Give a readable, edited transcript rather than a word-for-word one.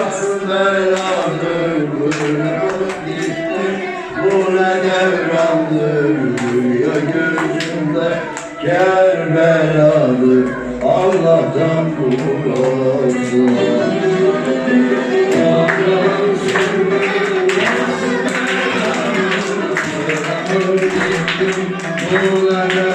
asıl beladır, bırakıp gittim. Bu ne devrandır, rüya gözümde Kerbeladır, Allah'tan kul olsun. Allah'ın